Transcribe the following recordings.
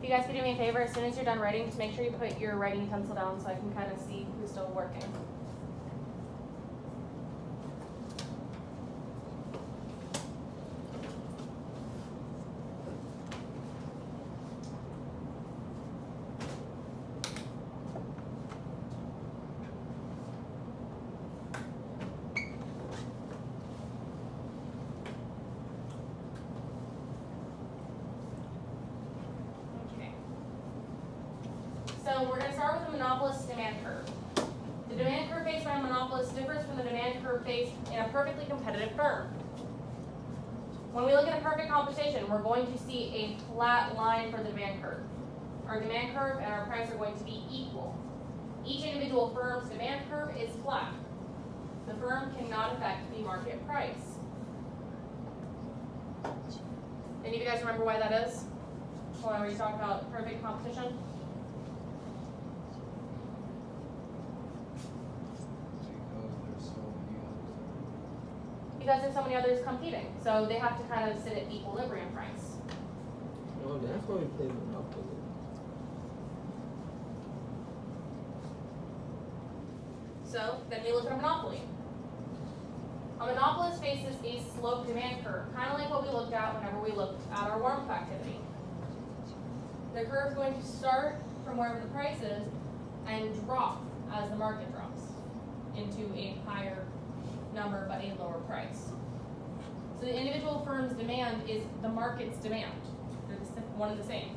you guys could do me a favor, as soon as you're done writing, just make sure you put your writing utensil down so I can kind of see who's still working. So we're going to start with the monopolist demand curve. The demand curve faced by a monopolist differs from the demand curve faced in a perfectly competitive firm. When we look at a perfect competition, we're going to see a flat line for the demand curve. Our demand curve and our price are going to be equal. Each individual firm's demand curve is flat. The firm cannot affect the market price. Any of you guys remember why that is? When we talk about perfect competition? Because there's so many others competing, so they have to kind of sit at equilibrium price. No, that's why we play Monopoly. So then we look at a monopoly. A monopolist faces a slope demand curve, kind of like what we looked at whenever we looked at our warm-up activity. The curve is going to start from wherever the price is and drop as the market drops into a higher number but a lower price. So the individual firm's demand is the market's demand. They're one and the same.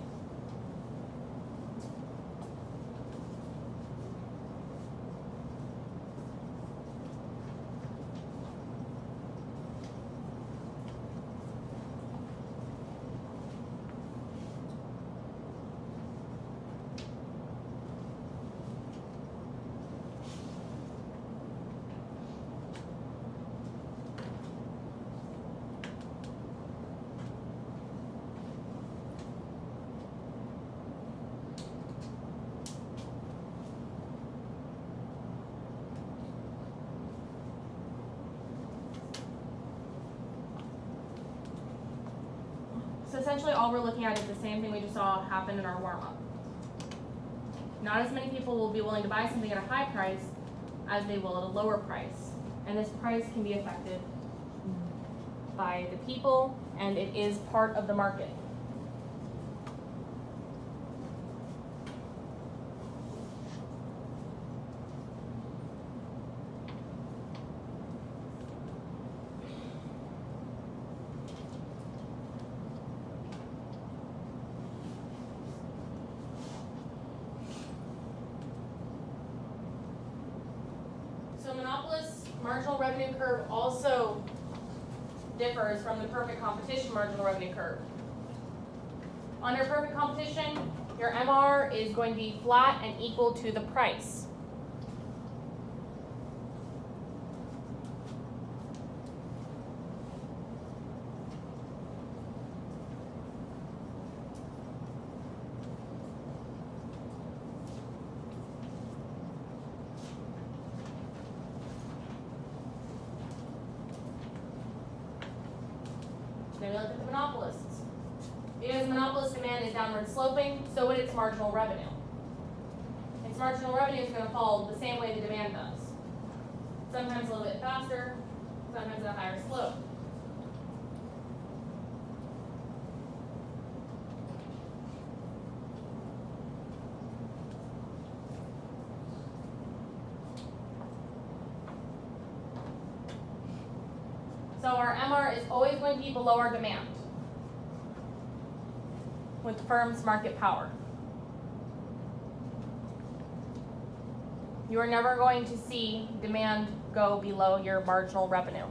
So essentially all we're looking at is the same thing we just saw happen in our warm-up. Not as many people will be willing to buy something at a high price as they will at a lower price. And this price can be affected by the people, and it is part of the market. So monopolist's marginal revenue curve also differs from the perfect competition marginal revenue curve. Under perfect competition, your MR is going to be flat and equal to the price. Then we look at the monopolists. Because monopolist demand is downward sloping, so would its marginal revenue. Its marginal revenue is going to fall the same way the demand does. Sometimes a little bit faster, sometimes at a higher slope. So our MR is always going to be below our demand with the firm's market power. You are never going to see demand go below your marginal revenue.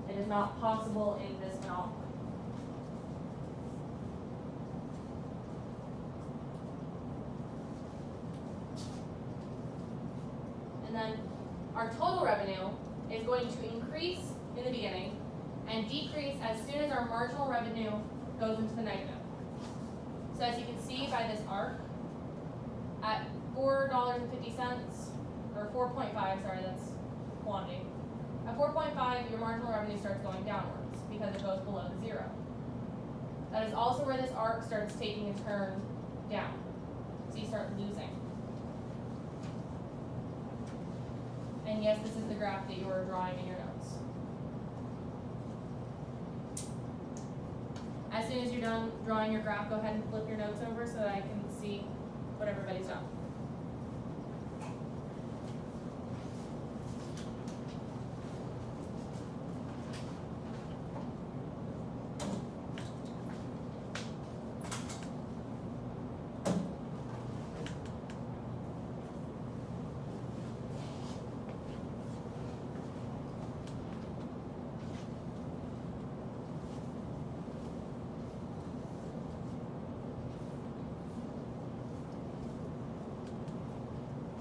It is not possible in this monopoly. And then our total revenue is going to increase in the beginning and decrease as soon as our marginal revenue goes into the negative. So as you can see by this arc, at $4.50, or 4.5, sorry, that's quantity. At 4.5, your marginal revenue starts going downwards because it goes below the zero. That is also where this arc starts taking a turn down. So you start losing. And yes, this is the graph that you are drawing in your notes. As soon as you're done drawing your graph, go ahead and flip your notes over so that I can see what everybody's done.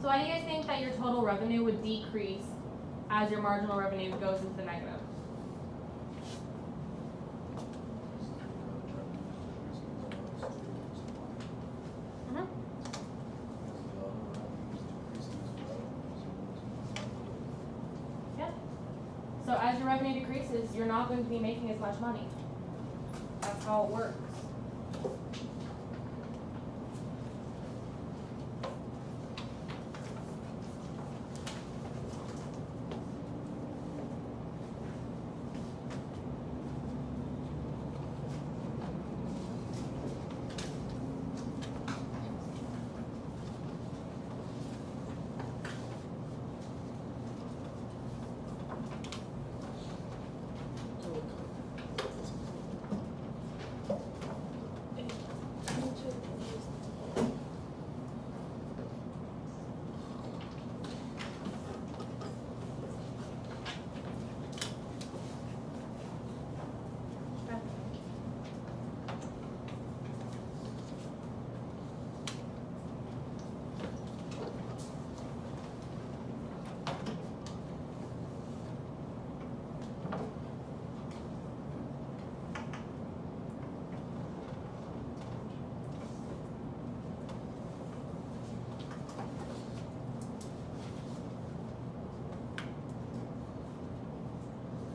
So why do you guys think that your total revenue would decrease as your marginal revenue goes into the negative? Mhm. Yeah. So as your revenue decreases, you're not going to be making as much money. That's how it works.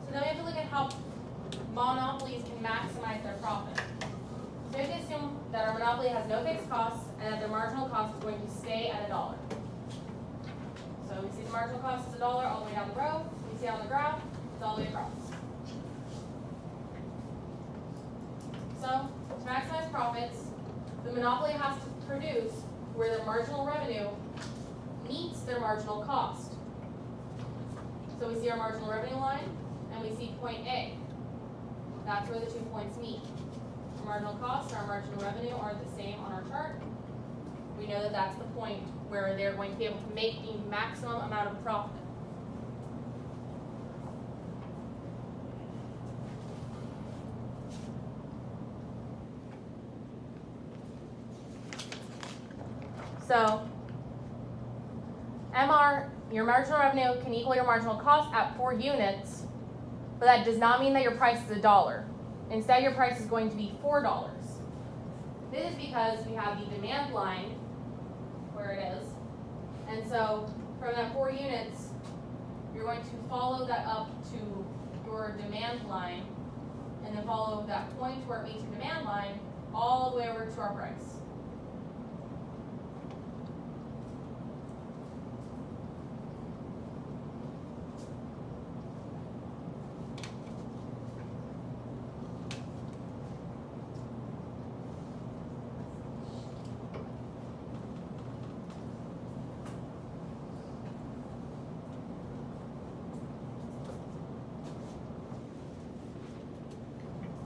So then we have to look at how monopolies can maximize their profit. So we have to assume that our monopoly has no fixed costs and that their marginal cost is going to stay at $1. So we see the marginal cost is $1 all the way down the row. We see it on the graph, it's all the way across. So to maximize profits, the monopoly has to produce where their marginal revenue meets their marginal cost. So we see our marginal revenue line, and we see point A. That's where the 2 points meet. Our marginal cost and our marginal revenue are the same on our chart. We know that that's the point where they're going to be able to make the maximum amount of profit. So, MR, your marginal revenue can equal your marginal cost at 4 units, but that does not mean that your price is $1. Instead, your price is going to be $4. This is because we have the demand line, where it is, and so from that 4 units, you're going to follow that up to your demand line, and then follow that point where it meets your demand line, all the way over to our price.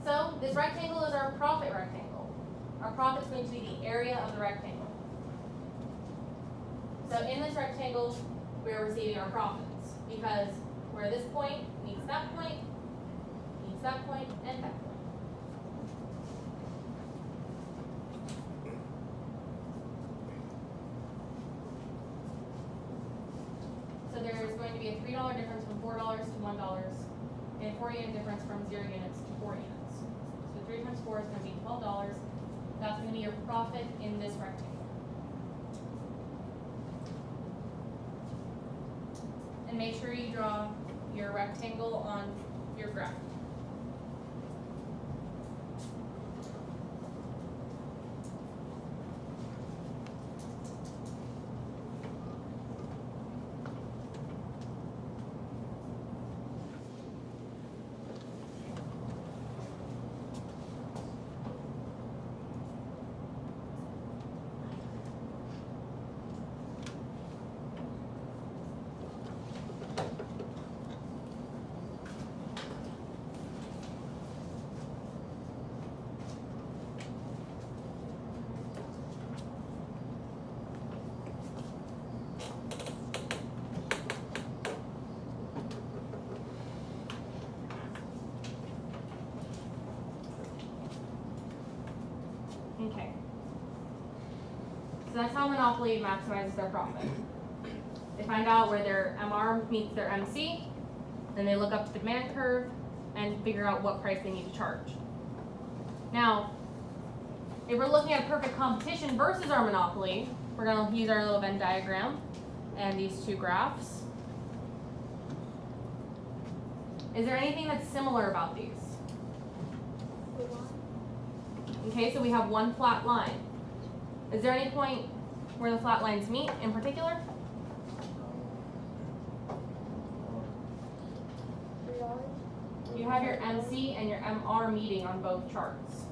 So this rectangle is our profit rectangle. Our profit is going to be the area of the rectangle. So in this rectangle, we are receiving our profits because where this point meets that point, and that point. So there is going to be a $3 difference from $4 to $1, and a 4-unit difference from 0 units to 4 units. So 3 times 4 is going to be $12. That's going to be your profit in this rectangle. And make sure you draw your rectangle on your graph. So that's how Monopoly maximizes their profit. They find out where their MR meets their MC, then they look up to the demand curve and figure out what price they need to charge. Now, if we're looking at perfect competition versus our monopoly, we're going to use our little Venn diagram and these two graphs. Is there anything that's similar about these? Okay, so we have one flat line. Is there any point where the flat lines meet in particular? You have your MC and your MR meeting on both charts.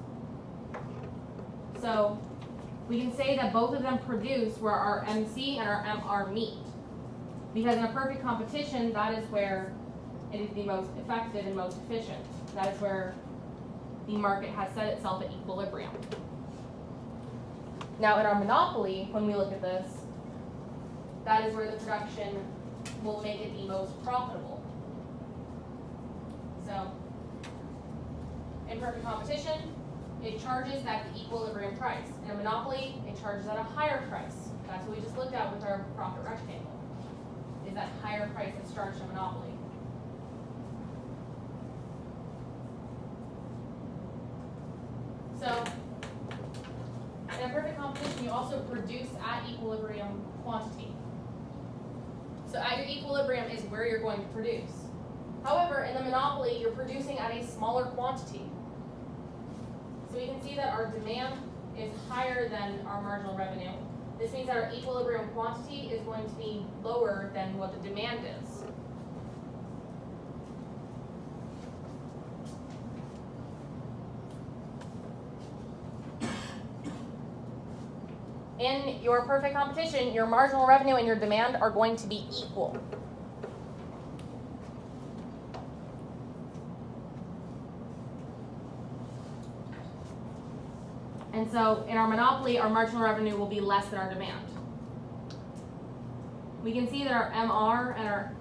So we can say that both of them produce where our MC and our MR meet. Because in a perfect competition, that is where it is the most effective and most efficient. That is where the market has set itself at equilibrium. Now in our monopoly, when we look at this, that is where the production will make it the most profitable. So, in perfect competition, it charges at the equilibrium price. In a monopoly, it charges at a higher price. That's what we just looked at with our profit rectangle. Is that higher price that's charged in a monopoly. So, in a perfect competition, you also produce at equilibrium quantity. So at your equilibrium is where you're going to produce. However, in the monopoly, you're producing at a smaller quantity. So we can see that our demand is higher than our marginal revenue. This means that our equilibrium quantity is going to be lower than what the demand is. In your perfect competition, your marginal revenue and your demand are going to be equal. And so in our monopoly, our marginal revenue will be less than our demand. We can see that our MR and our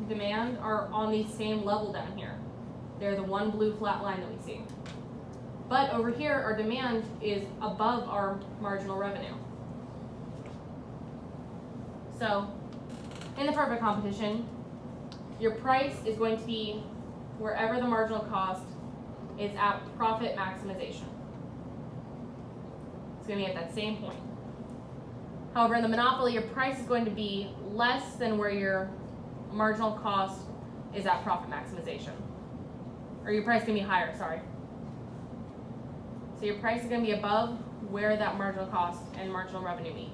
demand are on the same level down here. They're the one blue flat line that we see. But over here, our demand is above our marginal revenue. So in the perfect competition, your price is going to be wherever the marginal cost is at profit maximization. It's going to be at that same point. However, in the monopoly, your price is going to be less than where your marginal cost is at profit maximization. Or your price is going to be higher, sorry. So your price is going to be above where that marginal cost and marginal revenue meet.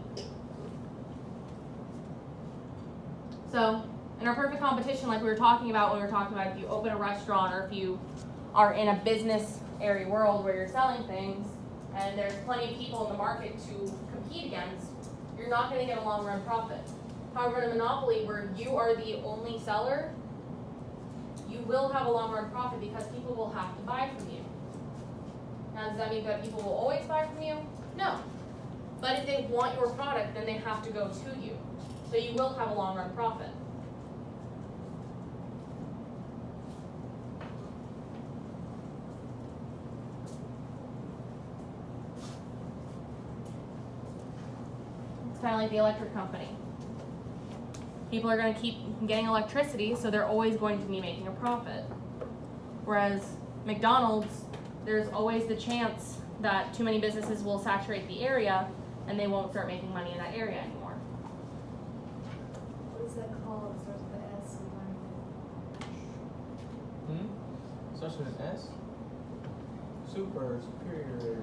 So in our perfect competition, like we were talking about when we were talking about if you open a restaurant or if you are in a business area world where you're selling things and there's plenty of people in the market to compete against, you're not going to get a long run profit. However, in a monopoly where you are the only seller, you will have a long run profit because people will have to buy from you. Now, does that mean that people will always buy from you? No. But if they want your product, then they have to go to you. So you will have a long run profit. It's kind of like the electric company. People are going to keep getting electricity, so they're always going to be making a profit. Whereas McDonald's, there's always the chance that too many businesses will saturate the area and they won't start making money in that area anymore. What is that called? It starts with an S. Starts with an S? Super, superior,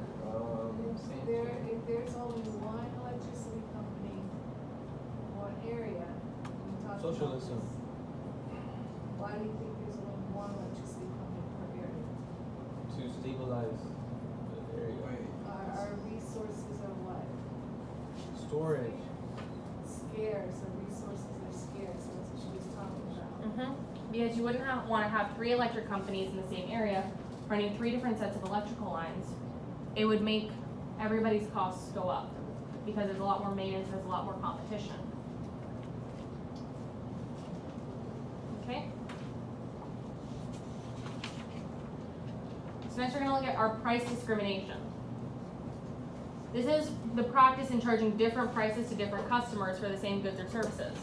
If there's only one electricity company in one area, we talk about Socialism. this. Why do you think there's only one electricity company per area? To stabilize the area. Our resources are what? Storage. Scarce. Our resources are scarce. That's what she was talking about. Because you wouldn't want to have 3 electric companies in the same area running 3 different sets of electrical lines. It would make everybody's costs go up because there's a lot more maintenance, there's a lot more competition. Okay? So next we're going to look at our price discrimination. This is the practice in charging different prices to different customers for the same goods or services.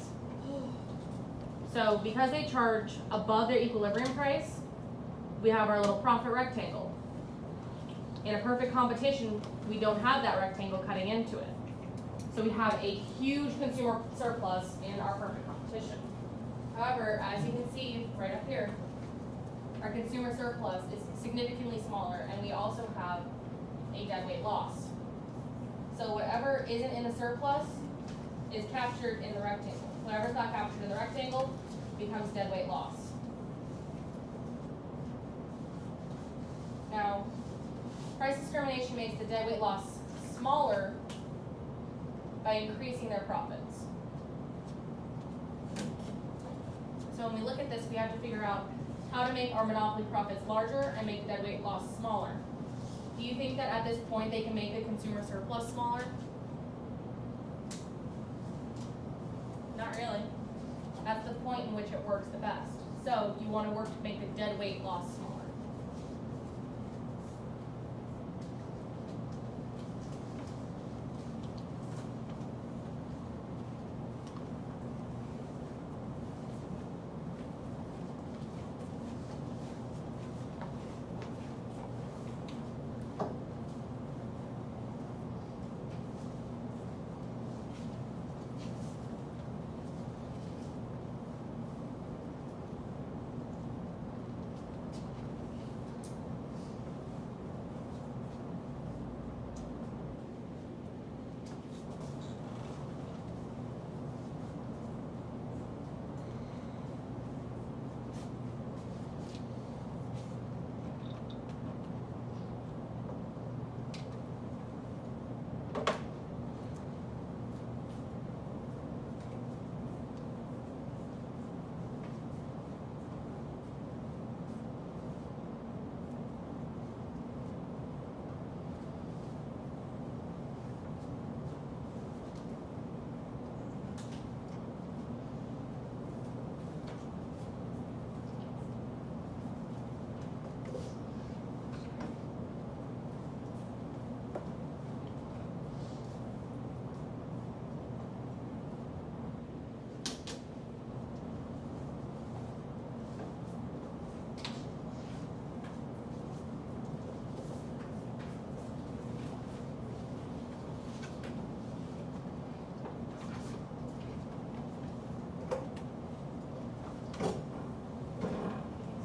So because they charge above their equilibrium price, we have our little profit rectangle. In a perfect competition, we don't have that rectangle cutting into it. So we have a huge consumer surplus in our perfect competition. However, as you can see right up here, our consumer surplus is significantly smaller, and we also have a deadweight loss. So whatever isn't in the surplus is captured in the rectangle. Whatever's not captured in the rectangle becomes deadweight loss. Now, price discrimination makes the deadweight loss smaller by increasing their profits. So when we look at this, we have to figure out how to make our monopoly profits larger and make deadweight loss smaller. Do you think that at this point they can make the consumer surplus smaller? Not really. That's the point in which it works the best. So you want to work to make the deadweight loss smaller.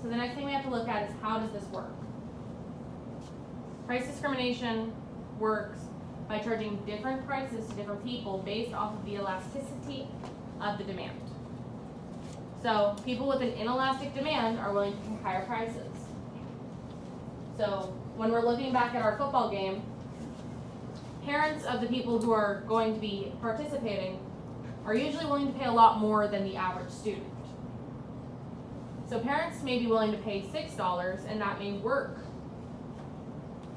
So the next thing we have to look at is how does this work? Price discrimination works by charging different prices to different people based off of the elasticity of the demand. So people with an inelastic demand are willing to pay higher prices. So when we're looking back at our football game, parents of the people who are going to be participating are usually willing to pay a lot more than the average student. So parents may be willing to pay $6, and that may work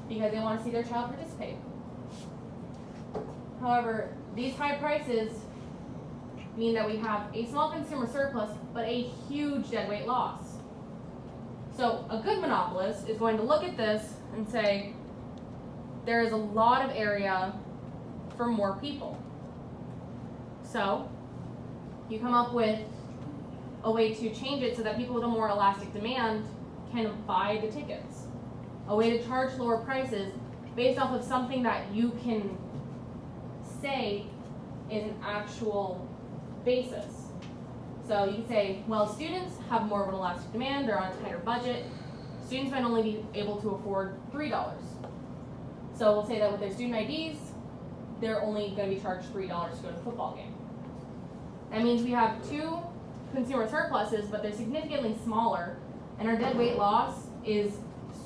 because they want to see their child participate. However, these high prices mean that we have a small consumer surplus, but a huge deadweight loss. So a good monopolist is going to look at this and say, there is a lot of area for more people. So you come up with a way to change it so that people with a more elastic demand can buy the tickets. A way to charge lower prices based off of something that you can say is an actual basis. So you can say, well, students have more of an elastic demand, they're on a tighter budget. Students might only be able to afford $3. So we'll say that with their student IDs, they're only going to be charged $3 to go to the football game. That means we have two consumer surpluses, but they're significantly smaller, and our deadweight loss is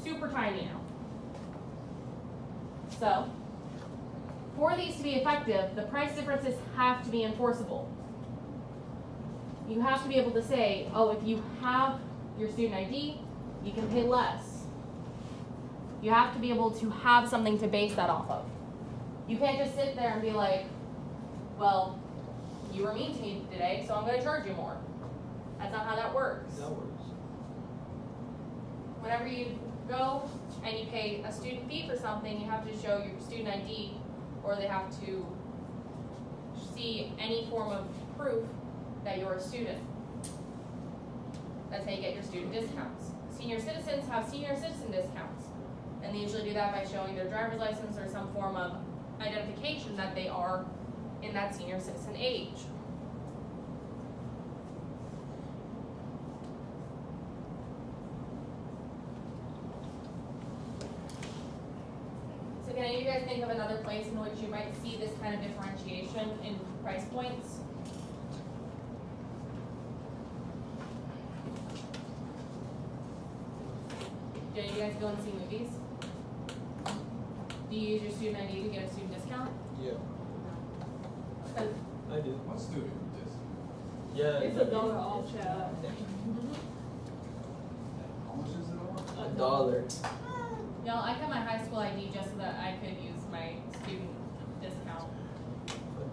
super tiny now. So, for these to be effective, the price differences have to be enforceable. You have to be able to say, oh, if you have your student ID, you can pay less. You have to be able to have something to base that off of. You can't just sit there and be like, well, you were mean to me today, so I'm going to charge you more. That's not how that works. That works. Whenever you go and you pay a student fee for something, you have to show your student ID or they have to see any form of proof that you're a student. That's how you get your student discounts. Senior citizens have senior citizen discounts, and they usually do that by showing their driver's license or some form of identification that they are in that senior citizen age. So can any of you guys think of another place in which you might see this kind of differentiation in price points? Do any of you guys go and see movies? Do you use your student ID to get a student discount? Yeah, 'Cause I do. What's student discount? Yeah. It's a dollar off, child. How much is it on? $1. y'all, I got my high school ID just so that I could use my student discount.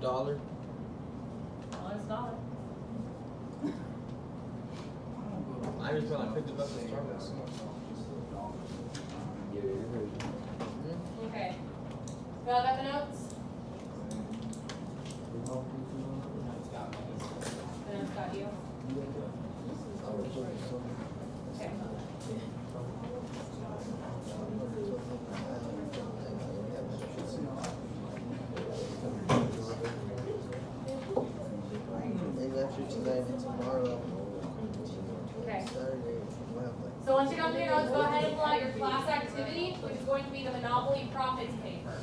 $1. Well, it's $1. I just feel like $50 at Starbucks. Okay. Y'all got the notes? The notes got you? Okay. Maybe after tonight and tomorrow. Okay. Saturday, we'll have like. So once you're done with your notes, go ahead and fill out your class activity, which is going to be the Monopoly profits paper.